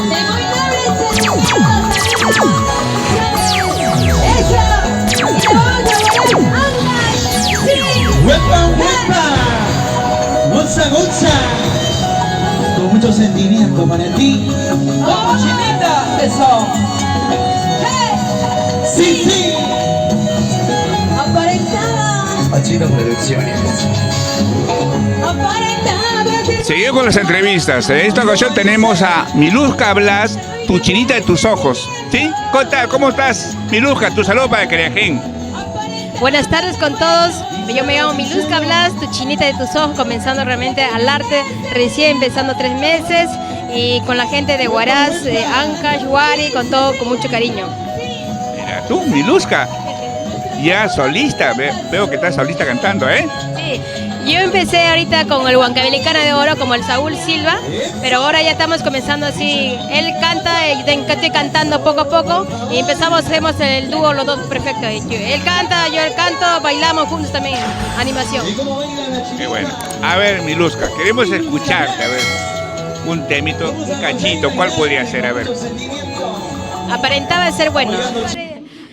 De muy nobles sentimientos. Eso. Y vamos a ver. Sí. ¡Huepa, huepa! ¡Gonza, gonza! Con mucho sentimiento para ti. ¡Vamos, chinita! Eso. ¡Sí, sí! Aparentaba. Machito Producciones. Aparentaba. Seguimos con las entrevistas. En esta ocasión tenemos a Miluska Blas, tu chinita de tus ojos. ¿Sí? ¿Cómo estás, Miluska? Tu saludo para Creagen. Buenas tardes con todos. Yo me llamo Miluska Blas, tu chinita de tus ojos, comenzando realmente al arte, recién empezando 3 meses y con la gente de Huaraz, Ancash, Huari, con todo, con mucho cariño. Mira tú, Miluska, ya solista, veo que estás solista cantando, ¿eh? Sí, yo empecé ahorita con el Huancabelicana de Oro, como el Saúl Silva, pero ahora ya estamos comenzando así. Él canta, y estoy cantando poco a poco y hacemos el dúo los dos perfecto. Él canta, yo el canto, bailamos juntos también, animación. Qué bueno. A ver, Miluska, queremos escucharte, a ver, un temito, un cachito, ¿cuál podría ser? A ver. Aparentaba ser bueno.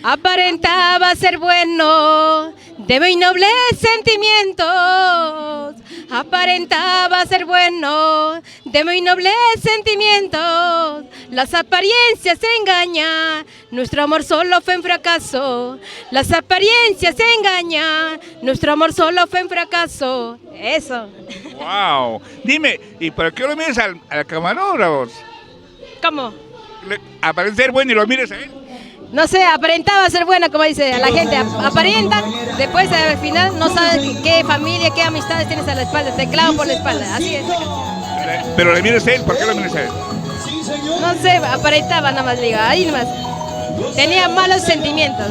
Aparentaba ser bueno, de muy nobles sentimientos. Aparentaba ser bueno, de muy nobles sentimientos. Las apariencias engañan, nuestro amor solo fue un fracaso. Las apariencias engañan, nuestro amor solo fue un fracaso. Eso. ¡Wow! Dime, ¿y por qué lo miras al camarógrafo? ¿Cómo? Aparece ser bueno y lo mires a él. No sé, aparentaba ser buena, como dice la gente. Aparentan, después al final no sabes qué familia, qué amistades tienes a la espalda. Te clavan por la espalda. Así es. Pero le miras a él, ¿por qué lo miras a él? No sé, aparentaba nada más, digo. Ahí nomás. Tenía malos sentimientos.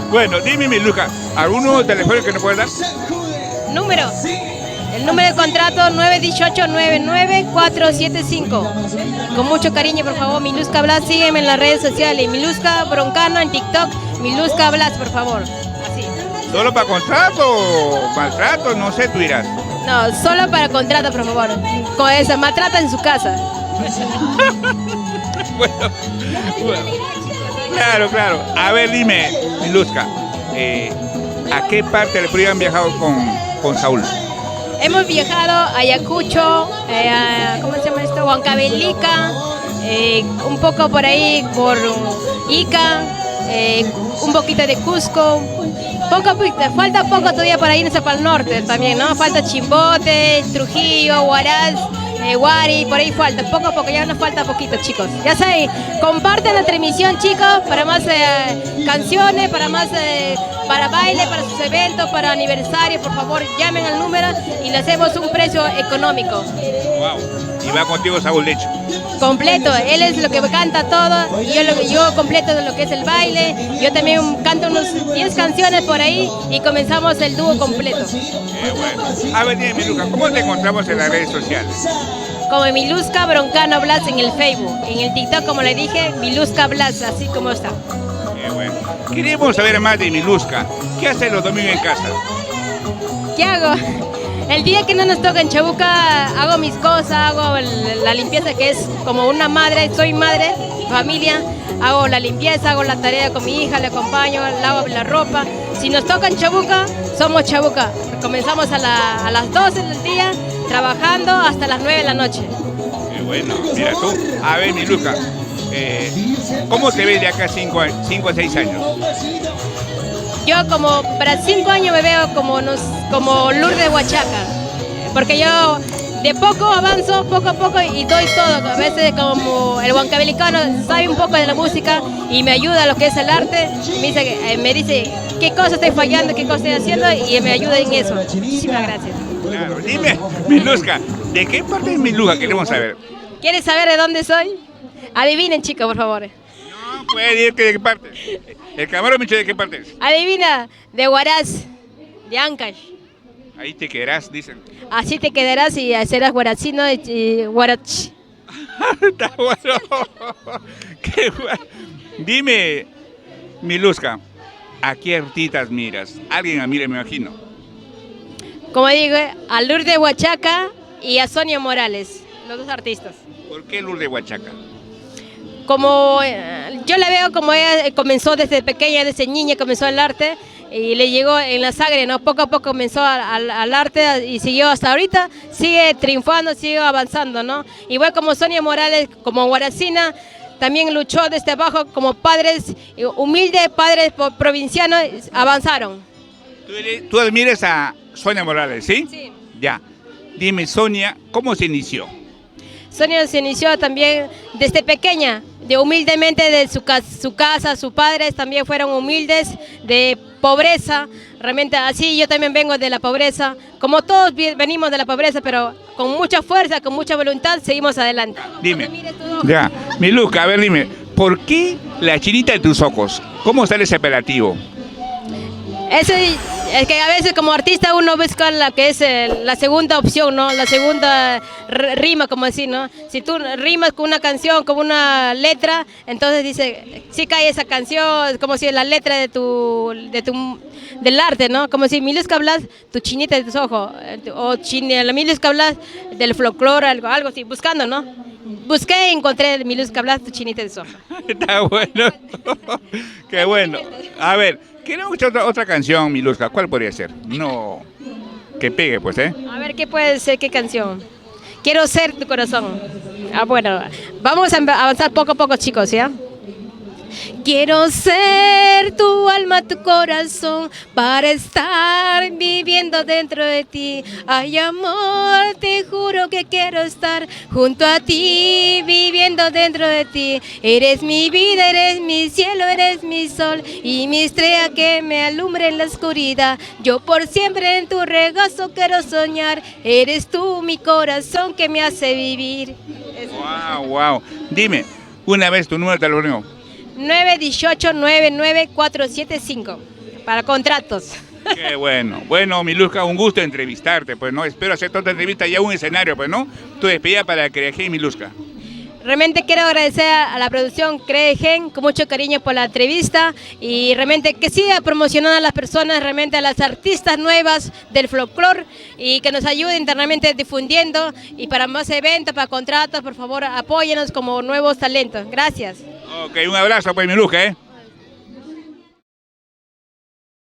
Bueno, dime, Miluska, ¿alguno teléfono que nos puedas dar? Número. El número de contrato 918-99475. Con mucho cariño, por favor, Miluska Blas, sígueme en las redes sociales. Miluska Broncano en TikTok, Miluska Blas, por favor. Así. ¿Solo para contrato, maltrato? No sé, tú dirás. No, solo para contrato, por favor. Con esa, maltrata en su casa. bueno, claro. A ver, dime, Miluska, ¿a qué parte del Perú han viajado con Saúl? Hemos viajado a Ayacucho, ¿cómo se llama esto? Huancavelica, un poco por ahí por Ica, un poquito de Cusco. Falta poco todavía por ahí irse para el norte también, ¿no? Falta Chimbote, Trujillo, Huaraz, Huari, por ahí falta, poco a poco, ya nos falta poquito, chicos. Ya saben, compartan la transmisión, chicos, para más canciones, para más para baile, para sus eventos, para aniversarios, por favor, llamen al número y le hacemos un precio económico. Wow. Y va contigo Saúl, de hecho. Completo, él es lo que canta todo, y yo completo de lo que es el baile. Yo también canto unos 10 canciones por ahí y comenzamos el dúo completo. Bueno. A ver, dime, Miluska, ¿cómo te encontramos en las redes sociales? Como Miluska Broncano Blas en el Facebook, en el TikTok, como le dije, Miluska Blas, así como está. Bueno. Queremos saber más de Miluska. ¿Qué hace los domingos en casa? ¿Qué hago? El día que no nos toca en Chabuca, hago mis cosas, hago la limpieza, que es como una madre, soy madre, familia, hago la limpieza, hago la tarea con mi hija, le acompaño, lavo la ropa. Si nos toca en Chabuca, somos Chabuca. Comenzamos a las 12 del día, trabajando hasta las 9 de la noche. Qué bueno, mira tú. A ver, Miluska, ¿cómo te ves de acá 5 a 6 años? Yo como para 5 años me veo como Lourdes Huachaca, porque yo de poco avanzo, poco a poco y doy todo. A veces como el huancabelicano sabe un poco de la música y me ayuda a lo que es el arte, me dice qué cosa estoy fallando, qué cosa estoy haciendo y me ayuda en eso. Muchísimas gracias. Claro, dime, Miluska, ¿de qué parte de Miluska queremos saber? ¿Quieres saber de dónde soy? Adivinen, chicos, por favor. No puede decir que de qué parte. El camarón me dice de qué parte es. Adivina, de Huaraz, de Ancash. Ahí te quedarás, dicen. Así te quedarás y serás huaracino y huarach. Está bueno. Qué bueno. Dime, Miluska, ¿a qué artistas miras? Alguien admira, me imagino. Como digo, a Lourdes Huachaca y a Sonia Morales, los dos artistas. ¿Por qué Lourdes Huachaca? Como yo la veo como ella comenzó desde pequeña, desde niña comenzó el arte y le llegó en la sangre, ¿no? Poco a poco comenzó al arte y siguió hasta ahorita, sigue triunfando, sigue avanzando, ¿no? Igual como Sonia Morales, como Guaracina, también luchó desde abajo como padres, humildes padres provincianos, avanzaron. Tú admiras a Sonia Morales, ¿sí? Sí. Ya. Dime, Sonia, ¿cómo se inició? Sonia se inició también desde pequeña, de humildemente de su casa, sus padres también fueron humildes, de pobreza, realmente así yo también vengo de la pobreza, como todos venimos de la pobreza, pero con mucha fuerza, con mucha voluntad seguimos adelante. Dime, ya, Miluska, a ver, dime, ¿por qué la chinita de tus ojos? ¿Cómo sale ese apelativo? Eso es que a veces como artista uno busca la que es la segunda opción, ¿no? La segunda rima, como decir, ¿no? Si tú rimas con una canción, con una letra, entonces dice, sí cae esa canción, es como si es la letra del arte, ¿no? Como si Miluska Blas, tu chinita de tus ojos, o la Miluska Blas del folclore, algo así, buscando, ¿no? Busqué y encontré Miluska Blas, tu chinita de tus ojos. Está bueno. Qué bueno. A ver, queremos escuchar otra canción, Miluska. ¿Cuál podría ser? No, que pegue, pues, ¿eh? A ver, ¿qué puede ser? ¿Qué canción? Quiero ser tu corazón. Ah, bueno, vamos a avanzar poco a poco, chicos, ¿ya? Quiero ser tu alma, tu corazón, para estar viviendo dentro de ti. Ay, amor, te juro que quiero estar junto a ti, viviendo dentro de ti. Eres mi vida, eres mi cielo, eres mi sol y mi estrella que me alumbra en la oscuridad. Yo por siempre en tu regazo quiero soñar. Eres tú mi corazón que me hace vivir. Wow, wow. Dime, una vez tu número de teléfono. 918-99475 para contratos. Qué bueno. Bueno, Miluska, un gusto entrevistarte, pues, ¿no? Espero hacer toda esta entrevista ya un escenario, pues, ¿no? Tu despedida para Creagen, Miluska. Realmente quiero agradecer a la producción Creagen con mucho cariño por la entrevista y realmente que siga promocionando a las personas, realmente a las artistas nuevas del folclore y que nos ayude internamente difundiendo y para más eventos, para contratos, por favor apóyenos como nuevos talentos. Gracias. Ok, un abrazo, pues, Miluska, ¿eh?